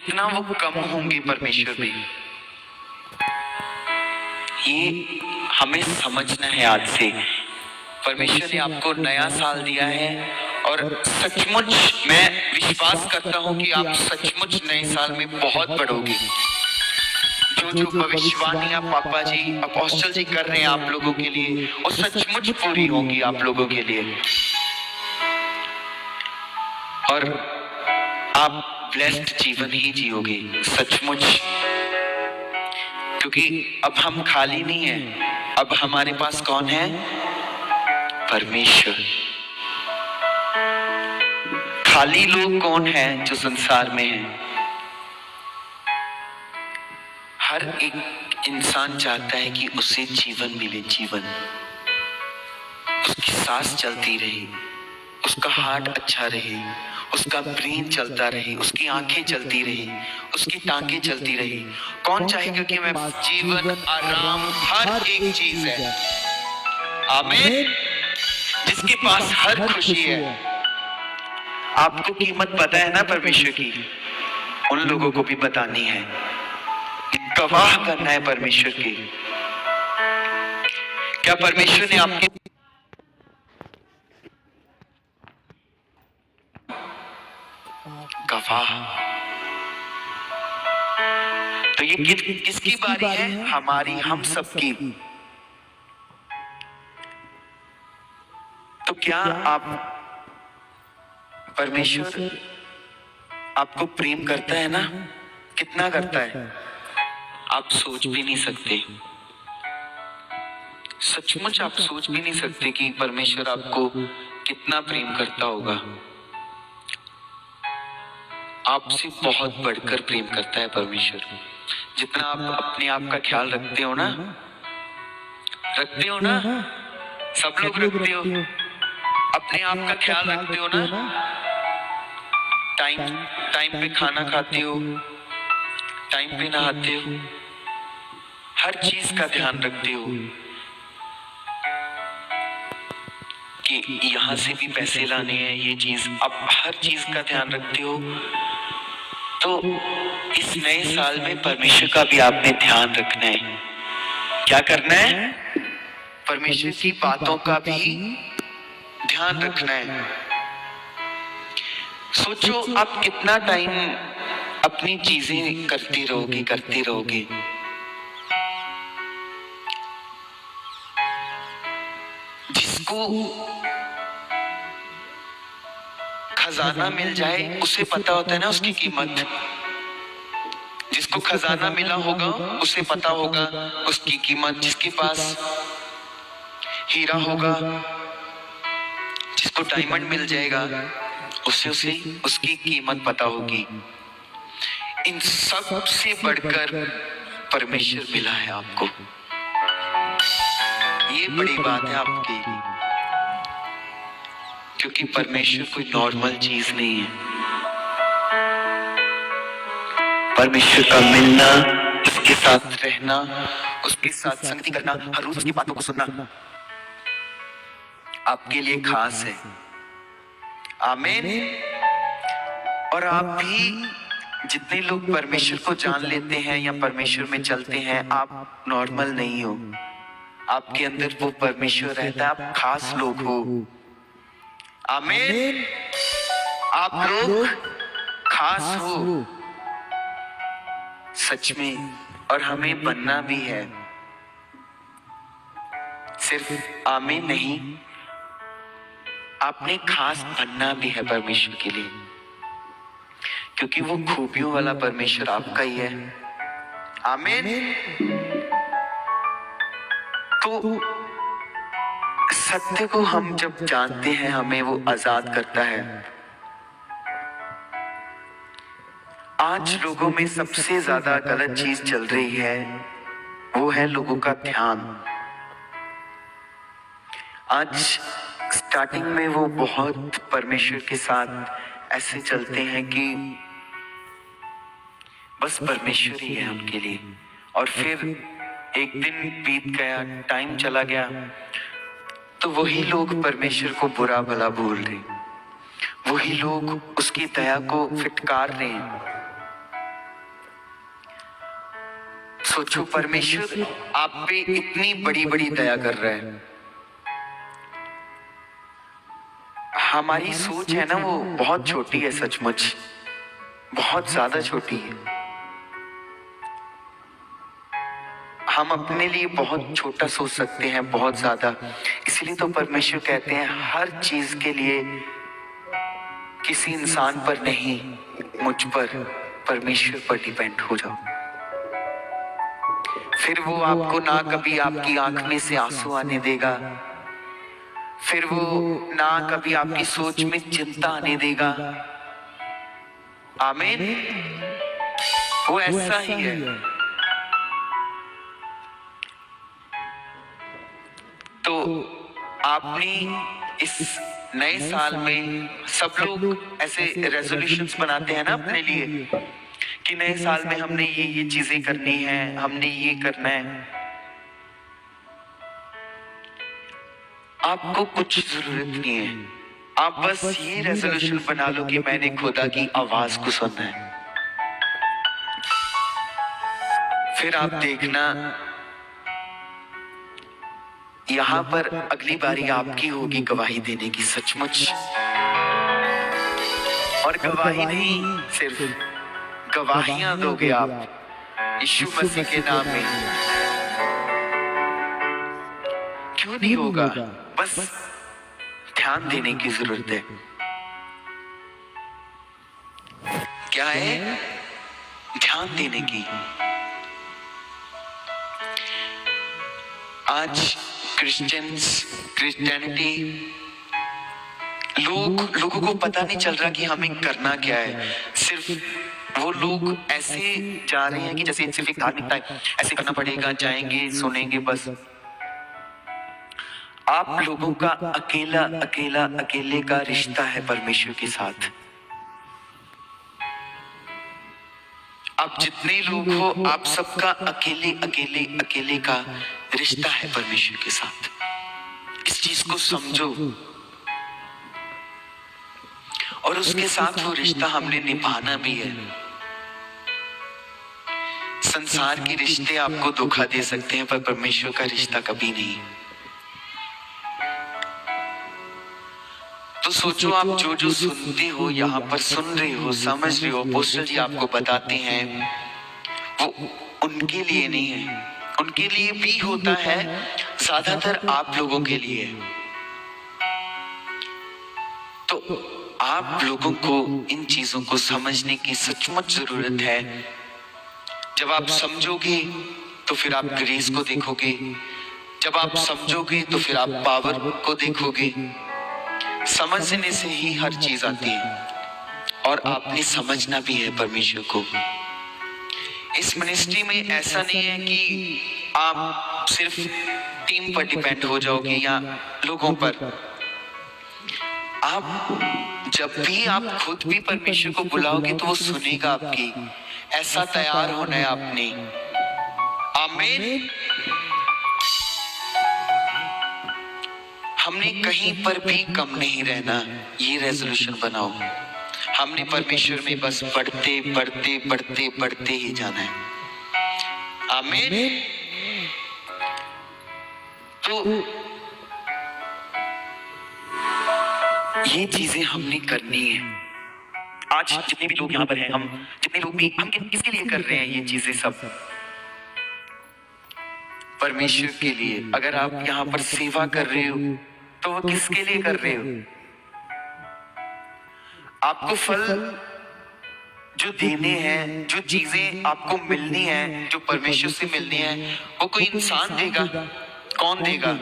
कितना वो कम होंगे परमेश्वर में, ये हमें समझना है आज से। परमेश्वर ने आपको नया साल दिया है और सचमुच मैं विश्वास करता हूँ कि आप सचमुच नए साल में बहुत बढ़ोगे। जो भविष्यवाणियां पापा जी, अपोस्टल जी कर रहे हैं आप लोगों के लिए, वो सचमुच पूरी होंगी आप लोगों के लिए, और आप ब्लेस्ड जीवन ही जियोगे सचमुच। क्योंकि अब हम खाली नहीं हैं, अब हमारे पास कौन है? परमेश्वर। खाली लोग कौन हैं जो संसार में हैं? हर एक इंसान चाहता है कि उसे जीवन मिले, जीवन, उसकी सांस चलती रहे, उसका हार्ट अच्छा रहे, उसका ब्रेन चलता रहे, उसकी आंखें चलती रही, उसकी टांगें चलती रही। कौन चाहेगा कि मैं जीवन, आराम, हर एक चीज है, आमीन, जिसके पास हर खुशी है। आपको कीमत पता है ना परमेश्वर की, उन लोगों को भी बतानी है, गवाह करना है परमेश्वर की। क्या परमेश्वर ने आपके गवाह? तो ये किसकी बारी है? हमारी, हम सबकी। तो क्या आप, परमेश्वर आपको प्रेम करता है ना? कितना करता है आप सोच भी नहीं सकते। सचमुच आप सोच भी नहीं सकते कि परमेश्वर आपको कितना प्रेम करता होगा। आपसे बहुत बढ़कर प्रेम करता है परमेश्वर। जितना आप अपने आप का ख्याल रखते हो ना, सब लोग रखते हो, अपने आप का ख्याल रखते हो ना, टाइम पे खाना खाते हो, टाइम पे नहाते हो, हर चीज का ध्यान रखते हो कि यहाँ से भी पैसे लाने हैं, ये चीज, अब हर चीज का ध्यान रखते हो। तो इस नए साल में परमेश्वर का भी आपने ध्यान रखना है। क्या करना है? परमेश्वर की बातों का भी ध्यान रखना है। सोचो आप कितना टाइम अपनी चीजें करते रहोगे। जिसको खजाना मिल जाए उसे पता होता है ना उसकी कीमत। जिसको खजाना मिला होगा उसे पता होगा उसकी कीमत। जिसके पास हीरा होगा, जिसको डायमंड मिल जाएगा, उसे उसकी कीमत पता होगी। इन सब से बढ़कर परमेश्वर मिला है आपको, ये बड़ी बात है आपकी। क्योंकि परमेश्वर कोई नॉर्मल चीज नहीं है। परमेश्वर का मिलना, उसके साथ रहना, उसके साथ संगति करना, हर रोज उसकी बातों को सुनना आपके लिए खास है। आमीन। और आप भी, जितने लोग परमेश्वर को जान लेते हैं या परमेश्वर में चलते हैं, आप नॉर्मल नहीं हो। आपके अंदर वो परमेश्वर रहता है, आप खास लोग हो। आमीन। आप लोग खास हो सच में, और हमें बनना भी है। सिर्फ आमीन नहीं, आपने खास बनना भी है परमेश्वर के लिए, क्योंकि वो खूबियों वाला परमेश्वर आपका ही है। आमीन। तो सत्य को हम जब जानते हैं, हमें वो आजाद करता है। आज लोगों में सबसे ज्यादा गलत चीज चल रही है, वो है लोगों का ध्यान। आज स्टार्टिंग में वो बहुत परमेश्वर के साथ ऐसे चलते हैं कि बस परमेश्वर ही है उनके लिए, और फिर एक दिन बीत गया, टाइम चला गया, तो वही लोग परमेश्वर को बुरा भला बोल रहे, वही लोग उसकी दया को फिटकार रहे हैं। सोचो, परमेश्वर आप पे इतनी बड़ी बड़ी दया कर रहा है। हमारी सोच है ना, वो बहुत छोटी है, सचमुच बहुत ज्यादा छोटी है। हम अपने लिए बहुत छोटा सोच सकते हैं, बहुत ज्यादा। इसलिए तो परमेश्वर कहते हैं हर चीज के लिए किसी इंसान पर नहीं, मुझ पर, परमेश्वर पर डिपेंड हो जाओ। फिर वो आपको ना कभी आपकी आंख में से आंसू आने देगा, फिर वो ना कभी आपकी सोच में चिंता आने देगा। आमीन। वो ऐसा ही है। तो आपने इस नए साल में, सब लोग ऐसे रेजोल्यूशंस बनाते हैं ना अपने लिए कि नए साल में हमने ये चीजें करनी है, हमने ये करना है। आपको कुछ जरूरत नहीं है, आप बस ये रेजोल्यूशन बना लो कि मैंने खुदा की आवाज को सुनना है। फिर आप देखना, यहां पर अगली बारी आपकी होगी गवाही देने की, सचमुच। और गवाही नहीं, सिर्फ गवाहियां दोगे आप यीशु मसीह के नाम में। क्यों नहीं होगा? बस ध्यान देने की जरूरत है। क्या है? ध्यान देने की। आज क्रिश्चियनिटी, लोगों को पता नहीं चल रहा कि हमें करना क्या है। सिर्फ वो लोग ऐसे जा रहे हैं कि जैसे सिर्फ एक धार्मिकता है, ऐसे करना पड़ेगा, जाएंगे, सुनेंगे, बस। आप लोगों का अकेले का रिश्ता है परमेश्वर के साथ। आप जितने लोग हो, आप सबका अकेले का रिश्ता है परमेश्वर के साथ। इस चीज को समझो, और उसके साथ वो रिश्ता हमने निभाना भी है। संसार के रिश्ते आपको धोखा दे सकते हैं, पर परमेश्वर का रिश्ता कभी नहीं। तो सोचो, आप जो सुनते हो, यहाँ पर सुन रहे हो, समझ रहे हो, पोस्टर जी आपको बताते हैं, वो उनके लिए नहीं है। उनके लिए भी होता है, ज्यादातर आप लोगों के लिए। तो आप लोगों को इन चीजों को समझने की सचमुच जरूरत है। जब आप समझोगे तो फिर आप ग्रेस को देखोगे, जब आप समझोगे तो फिर आप पावर को देखोगे। समझने से ही हर चीज आती है, और आपने समझना भी है परमेश्वर को। इस मिनिस्ट्री में ऐसा नहीं है कि आप सिर्फ टीम पर डिपेंड हो जाओगे या लोगों पर। आप जब भी आप खुद भी परमेश्वर को बुलाओगे तो वो सुनेगा आपकी। ऐसा तैयार होना है आपने। आमीन। हमने कहीं पर भी कम नहीं रहना, ये रेजोल्यूशन बनाओ। हमने परमेश्वर में बस बढ़ते ही जाना है। आमीन। तो ये चीजें हमने करनी है। आज जितने भी लोग यहाँ पर हैं, हम जितने लोग भी, हम किसके लिए कर रहे हैं ये चीजें? सब परमेश्वर के लिए। अगर आप यहाँ पर सेवा कर रहे हो तो वो किसके लिए कर रहे हो? आपको फल जो देने हैं, जो चीजें आपको मिलनी है, जो परमेश्वर से मिलनी है, वो कोई इंसान देगा? कौन देगा?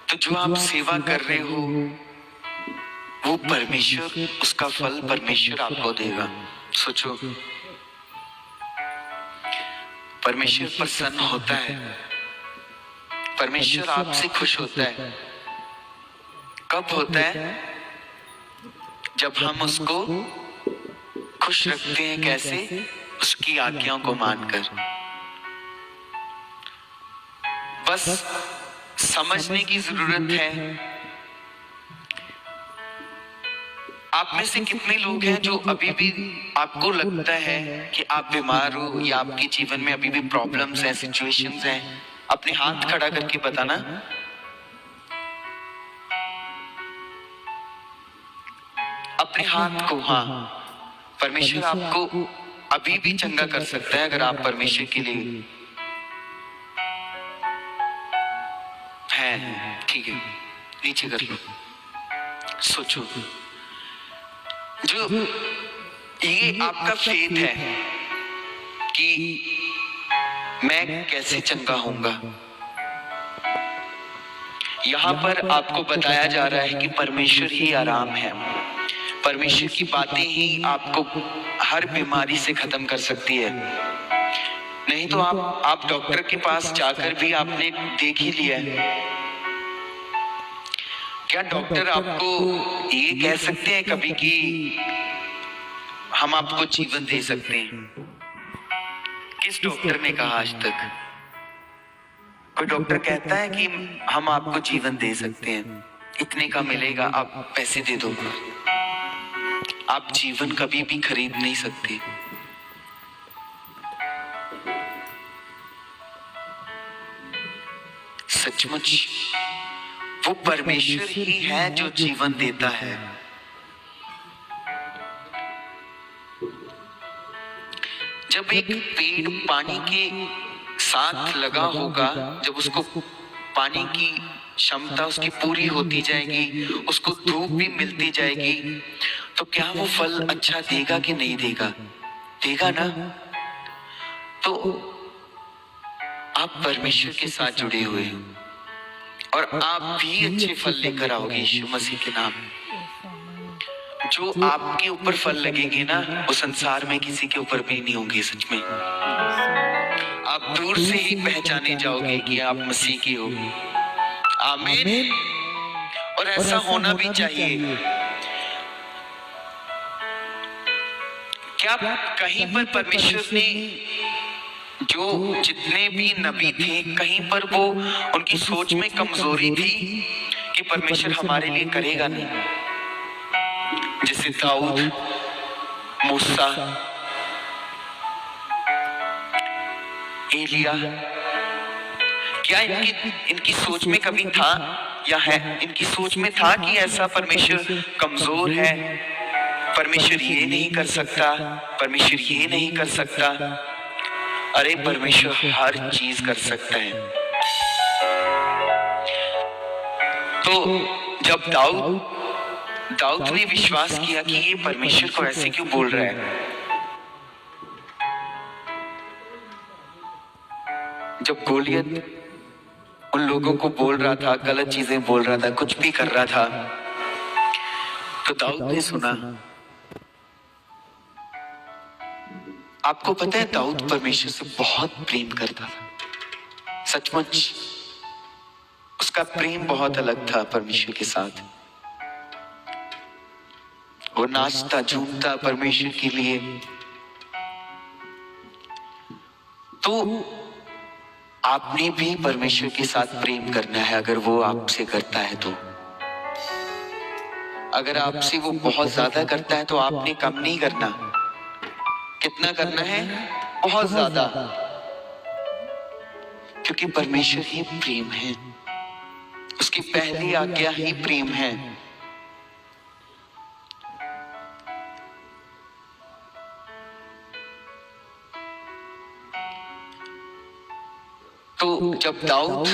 तो जो आप सेवा कर रहे हो वो परमेश्वर, उसका फल परमेश्वर आपको देगा। सोचो, परमेश्वर प्रसन्न होता है, परमेश्वर आपसे खुश होता है। कब होता है? जब हम उसको खुश रखते हैं। कैसे? उसकी आज्ञाओं को मानकर। बस समझने की जरूरत है। आप में से कितने लोग हैं जो अभी भी आपको लगता है कि आप बीमार हो या आपके जीवन में अभी भी प्रॉब्लम्स हैं, सिचुएशंस हैं? अपने हाथ खड़ा करके बताना। अपने हाथ को, हाँ, परमेश्वर आपको अभी भी चंगा कर सकता है अगर आप परमेश्वर के लिए हैं। ठीक है, नीचे कर लो। सोचो, जो ये आपका फेथ है कि मैं कैसे चंगा होऊंगा, यहां पर आपको बताया जा रहा है कि परमेश्वर ही आराम है। परमेश्वर की बातें ही आपको हर बीमारी से खत्म कर सकती है। नहीं तो आप डॉक्टर के पास जाकर भी आपने देख ही लिया है। क्या डॉक्टर आपको ये कह सकते हैं कभी कि हम आपको जीवन दे सकते हैं? किस डॉक्टर ने कहा आज तक? कोई डॉक्टर कहता है कि हम आपको जीवन दे सकते हैं, इतने का मिलेगा, आप पैसे दे दो। आप जीवन कभी भी खरीद नहीं सकते। सचमुच वो परमेश्वर ही है जो जीवन देता है। जब एक पेड़ पानी के साथ लगा होगा, जब उसको पानी की क्षमता उसकी पूरी होती जाएगी, उसको धूप भी मिलती जाएगी, तो क्या वो फल अच्छा देगा कि नहीं देगा? देगा ना। तो आप परमेश्वर के साथ जुड़े हुए हो और आप भी अच्छे फल लेकर आओगे यीशु मसीह के नाम। जो आपके ऊपर फल लगेंगे ना, वो संसार में किसी के ऊपर भी नहीं होंगे। सच में आप दूर से ही पहचाने जाओगे कि आप मसीह के हो। आमीन। और ऐसा होना भी चाहिए। क्या कहीं पर परमेश्वर ने, जो जितने भी नबी थे, कहीं पर वो उनकी सोच में कमजोरी थी कि परमेश्वर हमारे लिए करेगा नहीं? जैसे दाऊद, मूसा, एलिया, क्या इनकी सोच में कभी था या है? इनकी सोच में था कि ऐसा परमेश्वर कमजोर है, परमेश्वर ये नहीं कर सकता, परमेश्वर ये नहीं कर सकता? अरे परमेश्वर हर चीज कर सकता है। तो जब दाऊद ने विश्वास किया कि ये परमेश्वर को ऐसे क्यों बोल रहा है, जब गोलियत उन लोगों को बोल रहा था, गलत चीजें बोल रहा था, कुछ भी कर रहा था, तो दाऊद ने सुना। आपको पता है दाऊद परमेश्वर से बहुत प्रेम करता था। सचमुच उसका प्रेम बहुत अलग था परमेश्वर के साथ। वो नाचता झूमता परमेश्वर के लिए। तो आपने भी परमेश्वर के साथ प्रेम करना है। अगर वो आपसे करता है तो, अगर आपसे वो बहुत ज्यादा करता है तो आपने कम नहीं करना। कितना करना है? बहुत ज्यादा। क्योंकि परमेश्वर ही प्रेम है, उसकी पहली आज्ञा ही प्रेम है। तो जब दाऊद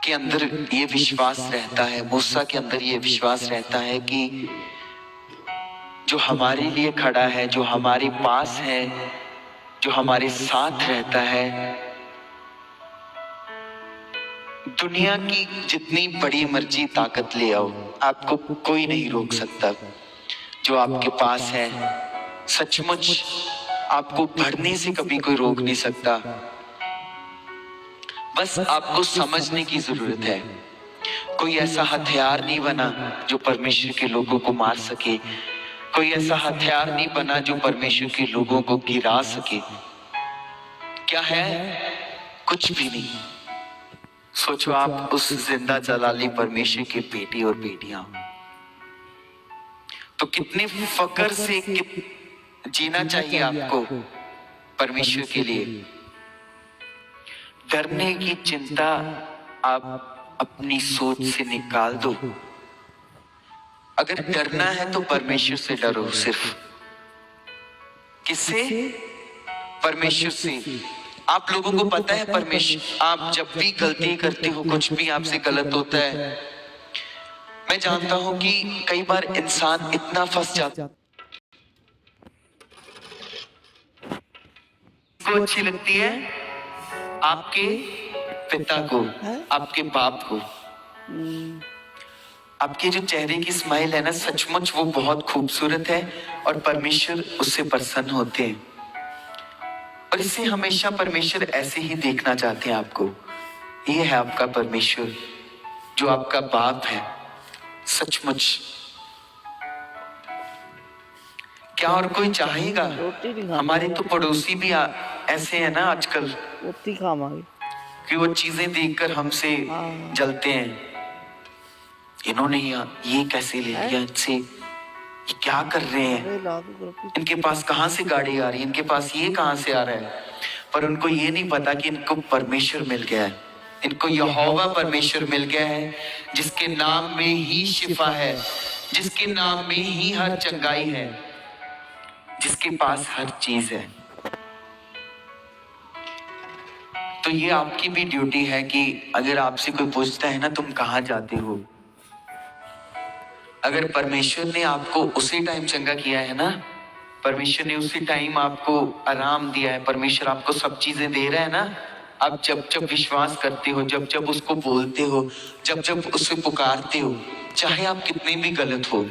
के अंदर ये विश्वास रहता है, मूसा के अंदर ये विश्वास रहता है कि जो हमारे लिए खड़ा है, जो हमारे पास है, जो हमारे साथ रहता है, दुनिया की जितनी बड़ी मर्जी ताकत ले आओ, आपको कोई नहीं रोक सकता। जो आपके पास है, सचमुच आपको बढ़ने से कभी कोई रोक नहीं सकता। बस आपको समझने की जरूरत है। कोई ऐसा हथियार नहीं बना जो परमेश्वर के लोगों को मार सके। कोई ऐसा हथियार नहीं बना जो परमेश्वर के लोगों को गिरा सके। क्या है? कुछ भी नहीं। सोचो आप उस जिंदा जलाली परमेश्वर के बेटे और बेटियां, तो कितने फक्र से जीना चाहिए आपको परमेश्वर के लिए। डरने की चिंता आप अपनी सोच से निकाल दो। अगर डरना है तो परमेश्वर से डरो। सिर्फ किससे? परमेश्वर से। आप लोगों को पता है परमेश्वर, आप जब भी गलती करते हो, कुछ भी आपसे गलत होता है, मैं जानता हूं कि कई बार इंसान इतना फंस जाता को अच्छी लगती है आपके पिता को, आपके बाप को। आपके जो चेहरे की स्माइल है ना, सचमुच वो बहुत खूबसूरत है और परमेश्वर उससे प्रसन्न होते हैं। और इससे हमेशा परमेश्वर ऐसे ही देखना चाहते हैं आपको। ये है आपका परमेश्वर, जो आपका बाप है। सचमुच क्या और कोई चाहेगा? हमारे तो पड़ोसी भी ऐसे है ना आजकल कि वो चीजें देखकर हमसे जलते हैं। इन्होंने ये कैसे ले लिया, इनसे ये क्या कर रहे हैं, इनके पास कहां से गाड़ी आ रही है, इनके पास ये कहां से आ रहा है। पर उनको ये नहीं पता कि इनको परमेश्वर मिल गया है, इनको यहोवा परमेश्वर मिल गया है, जिसके नाम में ही शिफा है, जिसके नाम में ही हर चंगाई है, जिसके पास हर चीज है। तो ये आपकी भी ड्यूटी है कि अगर आपसे कोई पूछता है ना तुम कहां जाते हो, अगर परमेश्वर ने आपको उसी टाइम चंगा किया है ना, परमेश्वर ने उसी टाइम आपको आराम दिया है, परमेश्वर आपको सब चीजें दे रहा है ना, आप जब जब विश्वास करते हो, जब जब उसको बोलते हो, जब जब उससे पुकारते हो, चाहे आप कितने भी गलत हो,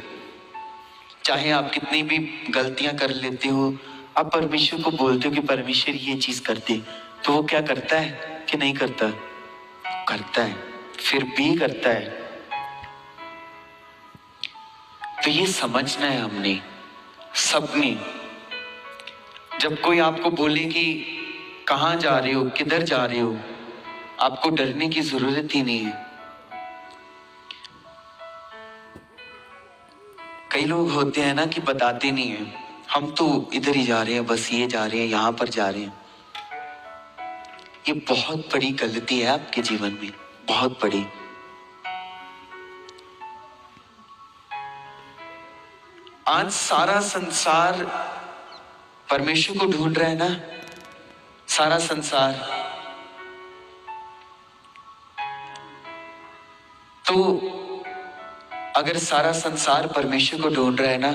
चाहे आप कितनी भी गलतियां कर लेते हो, आप परमेश्वर को बोलते हो कि परमेश्वर ये चीज करते, तो वो क्या करता है कि नहीं करता? करता है, फिर भी करता है। तो ये समझना है हमने सबने। जब कोई आपको बोले कि कहां जा रहे हो, किधर जा रहे हो, आपको डरने की जरूरत ही नहीं है। कई लोग होते हैं ना कि बताते नहीं है, हम तो इधर ही जा रहे हैं, बस ये जा रहे हैं, यहां पर जा रहे हैं। ये बहुत बड़ी गलती है आपके जीवन में, बहुत बड़ी। आज सारा संसार परमेश्वर को ढूंढ रहा है ना, सारा संसार। तो अगर सारा संसार परमेश्वर को ढूंढ रहा है ना,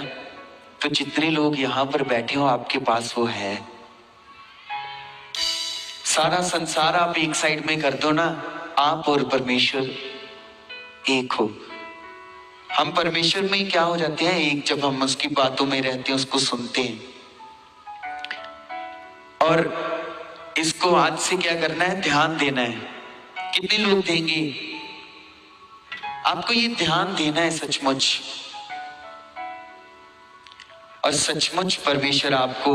तो जितने लोग यहां पर बैठे हो आपके पास वो है। सारा संसार आप एक साइड में कर दो ना, आप और परमेश्वर एक हो। हम परमेश्वर में क्या हो जाते हैं एक, जब हम उसकी बातों में रहते हैं, उसको सुनते हैं। और इसको आज से क्या करना है, ध्यान देना है। कितने लोग देंगे? आपको ये ध्यान देना है सचमुच। और सचमुच परमेश्वर आपको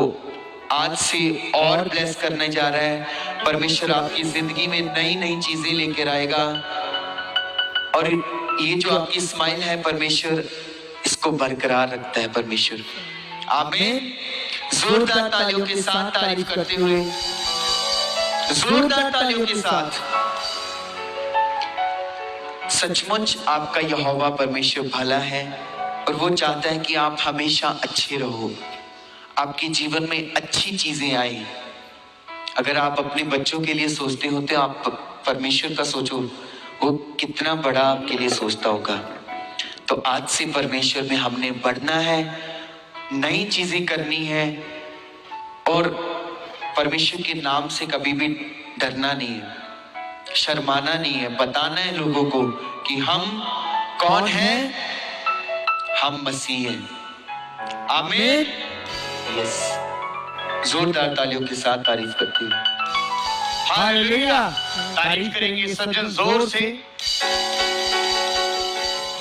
आज से और ब्लेस करने जा रहा है। परमेश्वर आपकी जिंदगी में नई नई चीजें लेकर आएगा। और ये जो आपकी स्माइल है, परमेश्वर इसको बरकरार रखता है परमेश्वर। आमीन। जोरदार तालियों के साथ तारीफ करते हुए, जोरदार तालियों के साथ। सचमुच आपका यहोवा परमेश्वर भला है और वो चाहता है कि आप हमेशा अच्छे रहो, आपके जीवन में अच्छी चीजें आए। अगर आप अपने बच्चों के लिए सोचते हो तो आप परमेश्वर का सोचो, वो कितना बड़ा आपके लिए सोचता होगा। तो आज से परमेश्वर में हमने बढ़ना है, नई चीजें करनी है और परमेश्वर के नाम से कभी भी डरना नहीं है, शर्माना नहीं है। बताना है लोगों को कि हम कौन हैं, हम मसीह हैं। आमीन। यस, जोरदार तालियों के साथ तारीफ करती हूँ। हालेलुया। तारीफ करेंगे सज्जन जोर से।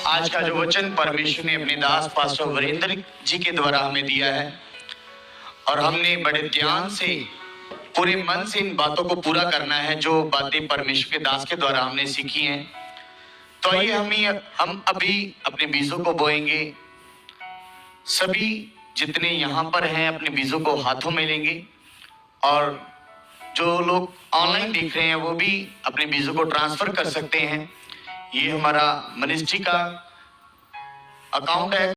आज का जो वचन परमेश्वर ने अपने दास पास्टर वीरेंद्र जी के द्वारा हमें दिया है और हमने बड़े ध्यान से, पूरे मन से इन बातों को पूरा करना है जो बातें परमेश्वर के दास के द्वारा हमने सीखी हैं। तो आइए हम अभी अपने बीजों को बोएंगे सभी जितने यहाँ पर हैं अपने बीजों को हाथों में लेंगे और जो लोग ऑनलाइन देख रहे हैं वो भी अपने बीजों को ट्रांसफर कर सकते हैं। ये हमारा मिनिस्ट्री का अकाउंट है